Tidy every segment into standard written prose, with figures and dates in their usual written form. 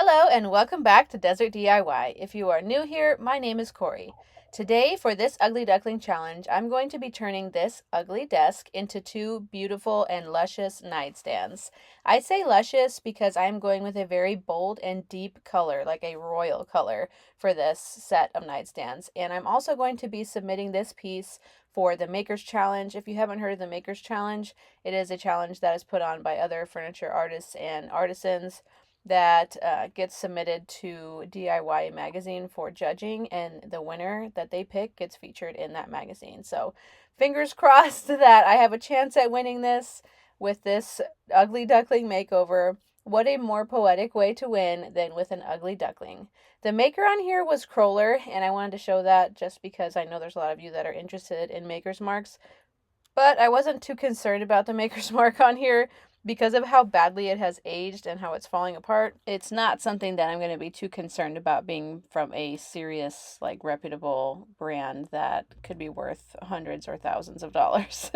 Hello and welcome back to Desert DIY. If you are new here, my name is Corey. Today, for this Ugly Duckling Challenge, I'm going to be turning this ugly desk into two beautiful and luscious nightstands. I say luscious because I'm going with a very bold and deep color, like a royal color, for this set of nightstands. And I'm also going to be submitting this piece for the Makers Challenge. If you haven't heard of the Makers Challenge, it is a challenge that is put on by other furniture artists and artisans that gets submitted to DIY magazine for judging, and the winner that they pick gets featured in that magazine. So, fingers crossed that I have a chance at winning this with this ugly duckling makeover. What a more poetic way to win than with an ugly duckling. The maker on here was Kroller, and I wanted to show that just because I know there's a lot of you that are interested in maker's marks. But I wasn't too concerned about the maker's mark on here because of how badly it has aged and how it's falling apart. It's not something that I'm going to be too concerned about being from a serious, like, reputable brand that could be worth hundreds or thousands of dollars.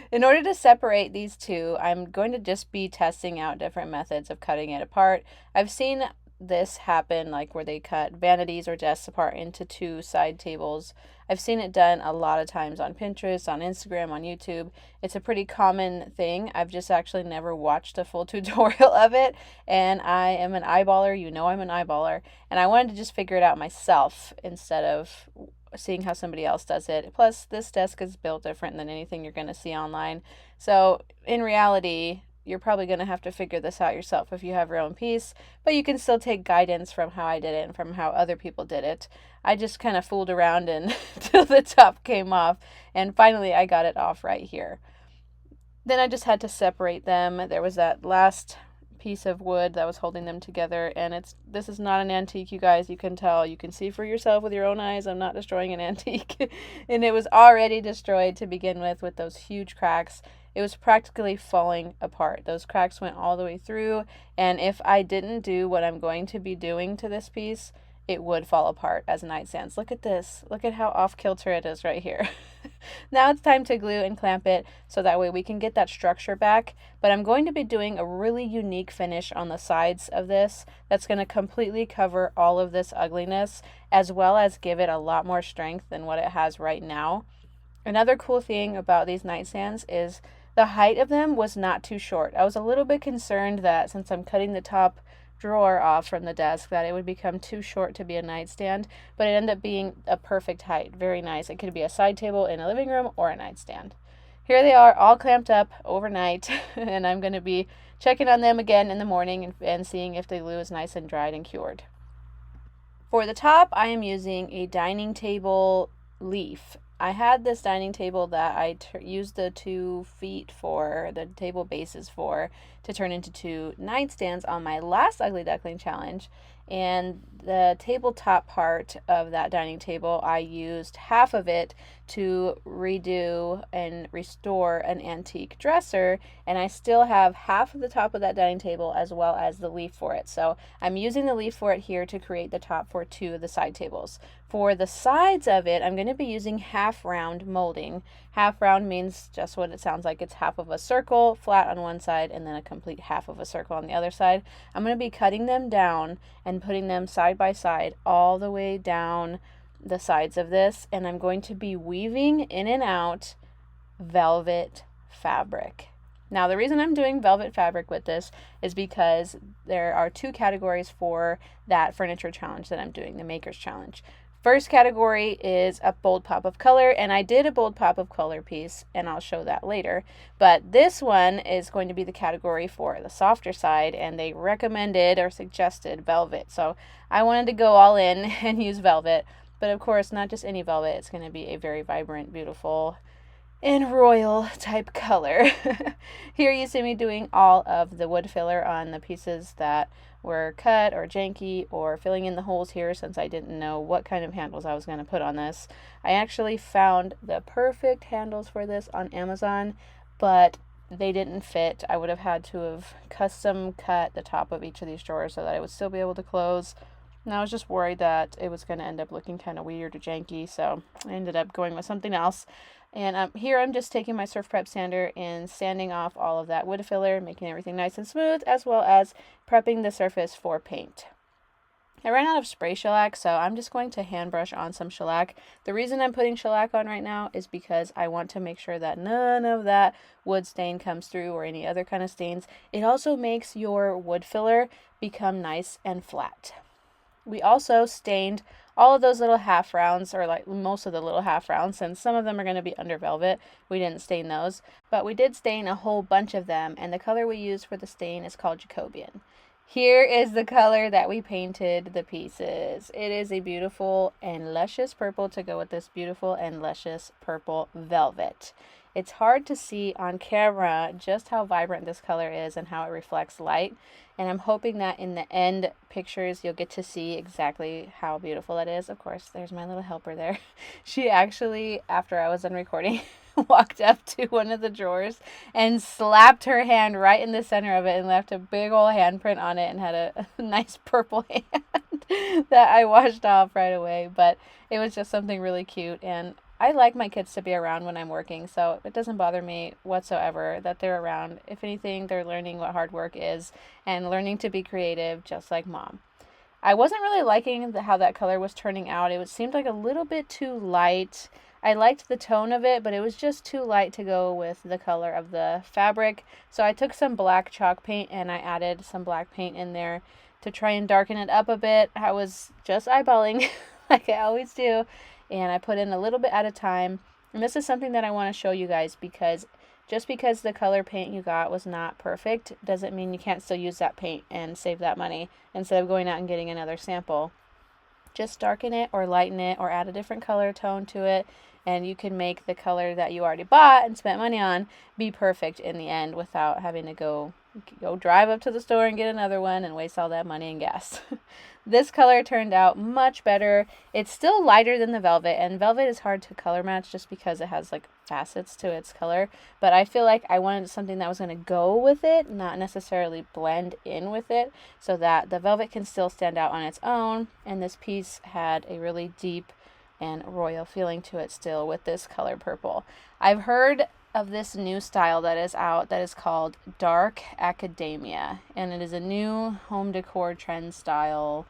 In order to separate these two, I'm going to just be testing out different methods of cutting it apart. I've seen this happen, like where they cut vanities or desks apart into two side tables. I've seen it done a lot of times on Pinterest, on Instagram, on YouTube. It's a pretty common thing. I've just actually never watched a full tutorial of it, and I am an eyeballer. You know I'm an eyeballer, and I wanted to just figure it out myself instead of seeing how somebody else does it. Plus, this desk is built different than anything you're going to see online. So, in reality, you're probably going to have to figure this out yourself if you have your own piece, but you can still take guidance from how I did it and from how other people did it. I just kind of fooled around until the top came off, and finally I got it off right here. Then I just had to separate them. There was that last piece of wood that was holding them together, and this is not an antique, you guys. You can tell, you can see for yourself with your own eyes. I'm not destroying an antique. And it was already destroyed to begin with those huge cracks. It was practically falling apart. Those cracks went all the way through, and if I didn't do what I'm going to be doing to this piece, it would fall apart as nightstands. Look at this. Look at how off kilter it is right here. Now it's time to glue and clamp it so that way we can get that structure back. But I'm going to be doing a really unique finish on the sides of this that's going to completely cover all of this ugliness, as well as give it a lot more strength than what it has right now. Another cool thing about these nightstands is the height of them was not too short. I was a little bit concerned that since I'm cutting the top drawer off from the desk that it would become too short to be a nightstand, but it ended up being a perfect height. Very nice. It could be a side table in a living room or a nightstand. Here they are, all clamped up overnight, and I'm going to be checking on them again in the morning and seeing if the glue is nice and dried and cured. For the top, I am using a dining table leaf. I had this dining table that I used the 2 feet for, the table bases for, to turn into 2 nightstands on my last Ugly Duckling Challenge. And the tabletop part of that dining table, I used half of it to redo and restore an antique dresser, and I still have half of the top of that dining table as well as the leaf for it. So I'm using the leaf for it here to create the top for 2 of the side tables. For the sides of it, I'm going to be using half round molding. Half round means just what it sounds like. It's half of a circle, flat on one side, and then a complete half of a circle on the other side. I'm going to be cutting them down and putting them side by side all the way down the sides of this, and I'm going to be weaving in and out velvet fabric. Now, the reason I'm doing velvet fabric with this is because there are 2 categories for that furniture challenge that I'm doing, the Makers Challenge. First category is a bold pop of color, and I did a bold pop of color piece, and I'll show that later. But this one is going to be the category for the softer side, and they recommended or suggested velvet. So I wanted to go all in and use velvet, but of course, not just any velvet. It's going to be a very vibrant, beautiful, and royal type color. Here you see me doing all of the wood filler on the pieces that were cut or janky, or filling in the holes here since I didn't know what kind of handles I was going to put on this. I actually found the perfect handles for this on Amazon, but they didn't fit. I would have had to have custom cut the top of each of these drawers so that it would still be able to close. And I was just worried that it was going to end up looking kind of weird or janky, so I ended up going with something else. And here I'm just taking my Surf Prep sander and sanding off all of that wood filler, making everything nice and smooth, as well as prepping the surface for paint. I ran out of spray shellac, so I'm just going to hand brush on some shellac. The reason I'm putting shellac on right now is because I want to make sure that none of that wood stain comes through or any other kind of stains. It also makes your wood filler become nice and flat. We also stained all of those little half rounds, or like most of the little half rounds, since some of them are going to be under velvet. We didn't stain those, but we did stain a whole bunch of them, and the color we used for the stain is called Jacobian. Here is the color that we painted the pieces. It is a beautiful and luscious purple to go with this beautiful and luscious purple velvet. It's hard to see on camera just how vibrant this color is and how it reflects light. And I'm hoping that in the end pictures, you'll get to see exactly how beautiful it is. Of course, there's my little helper there. She actually, after I was done recording, walked up to one of the drawers and slapped her hand right in the center of it and left a big old handprint on it and had a nice purple hand that I washed off right away. But it was just something really cute, and I like my kids to be around when I'm working, so it doesn't bother me whatsoever that they're around. If anything, they're learning what hard work is and learning to be creative just like mom. I wasn't really liking how that color was turning out. It seemed like a little bit too light. I liked the tone of it, but it was just too light to go with the color of the fabric. So I took some black chalk paint and I added some black paint in there to try and darken it up a bit. I was just eyeballing like I always do, and I put in a little bit at a time. And this is something that I want to show you guys, because just because the color paint you got was not perfect doesn't mean you can't still use that paint and save that money instead of going out and getting another sample. Just darken it or lighten it or add a different color tone to it, and you can make the color that you already bought and spent money on be perfect in the end without having to go drive up to the store and get another one and waste all that money and gas. This color turned out much better. It's still lighter than the velvet, and velvet is hard to color match just because it has like facets to its color, but I feel like I wanted something that was going to go with it, not necessarily blend in with it, so that the velvet can still stand out on its own, and this piece had a really deep and royal feeling to it still with this color purple. I've heard of this new style that is out that is called Dark Academia, and it is a new home decor trend style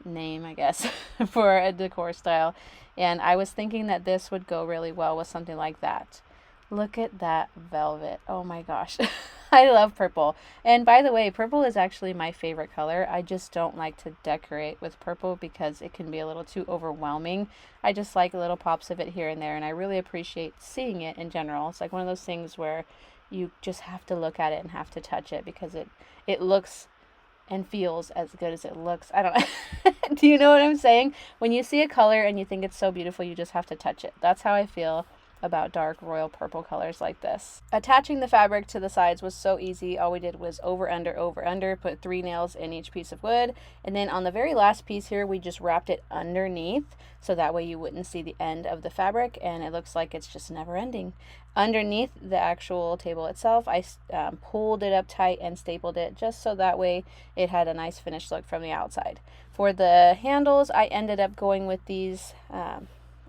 name, I guess, for a decor style, and I was thinking that this would go really well with something like that. Look at that velvet. Oh my gosh. I love purple. And by the way, purple is actually my favorite color. I just don't like to decorate with purple because it can be a little too overwhelming. I just like little pops of it here and there, and I really appreciate seeing it in general. It's like one of those things where you just have to look at it and have to touch it because it looks and feels as good as it looks. I don't know. Do you know what I'm saying? When you see a color and you think it's so beautiful, you just have to touch it. That's how I feel about dark royal purple colors like this. Attaching the fabric to the sides was so easy. All we did was over, under, put 3 nails in each piece of wood. And then on the very last piece here, we just wrapped it underneath, so that way you wouldn't see the end of the fabric, and it looks like it's just never ending. Underneath the actual table itself, I pulled it up tight and stapled it just so that way it had a nice finished look from the outside. For the handles, I ended up going with these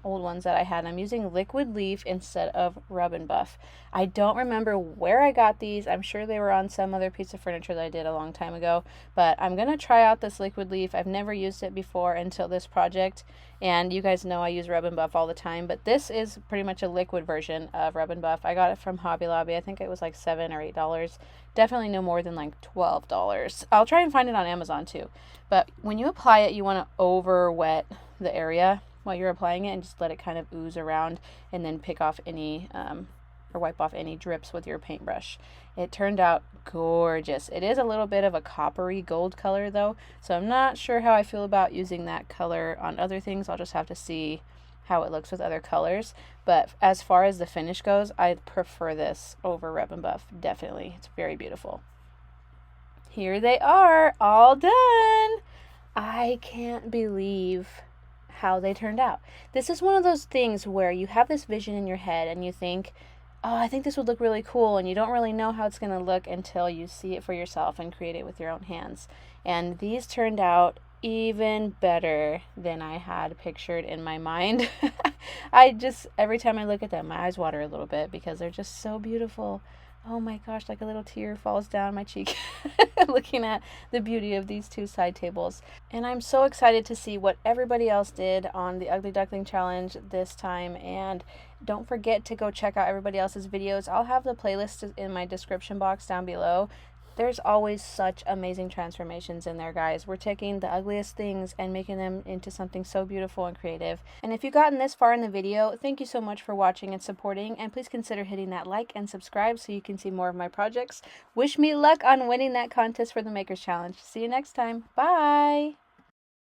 old ones that I had. I'm using liquid leaf instead of rub and buff. I don't remember where I got these. I'm sure they were on some other piece of furniture that I did a long time ago, but I'm gonna try out this liquid leaf. I've never used it before until this project, and you guys know I use rub and buff all the time, but this is pretty much a liquid version of rub and buff. I got it from Hobby Lobby. I think it was like $7 or $8. Definitely no more than like $12. I'll try and find it on Amazon too. But when you apply it, you want to over wet the area while you're applying it and just let it kind of ooze around, and then pick off any or wipe off any drips with your paintbrush. It turned out gorgeous. It is a little bit of a coppery gold color though, so I'm not sure how I feel about using that color on other things. I'll just have to see how it looks with other colors, but as far as the finish goes, I prefer this over rub and buff. Definitely. It's very beautiful. Here they are, all done. I can't believe how they turned out. This is one of those things where you have this vision in your head and you think, oh, I think this would look really cool, and you don't really know how it's going to look until you see it for yourself and create it with your own hands. And these turned out even better than I had pictured in my mind. Every time I look at them, my eyes water a little bit because they're just so beautiful. Oh my gosh, like a little tear falls down my cheek looking at the beauty of these two side tables. And I'm so excited to see what everybody else did on the Ugly Duckling Challenge this time. And don't forget to go check out everybody else's videos. I'll have the playlist in my description box down below. There's always such amazing transformations in there, guys. We're taking the ugliest things and making them into something so beautiful and creative. And if you've gotten this far in the video, thank you so much for watching and supporting, and please consider hitting that like and subscribe so you can see more of my projects. Wish me luck on winning that contest for the Makers Challenge. See you next time. Bye!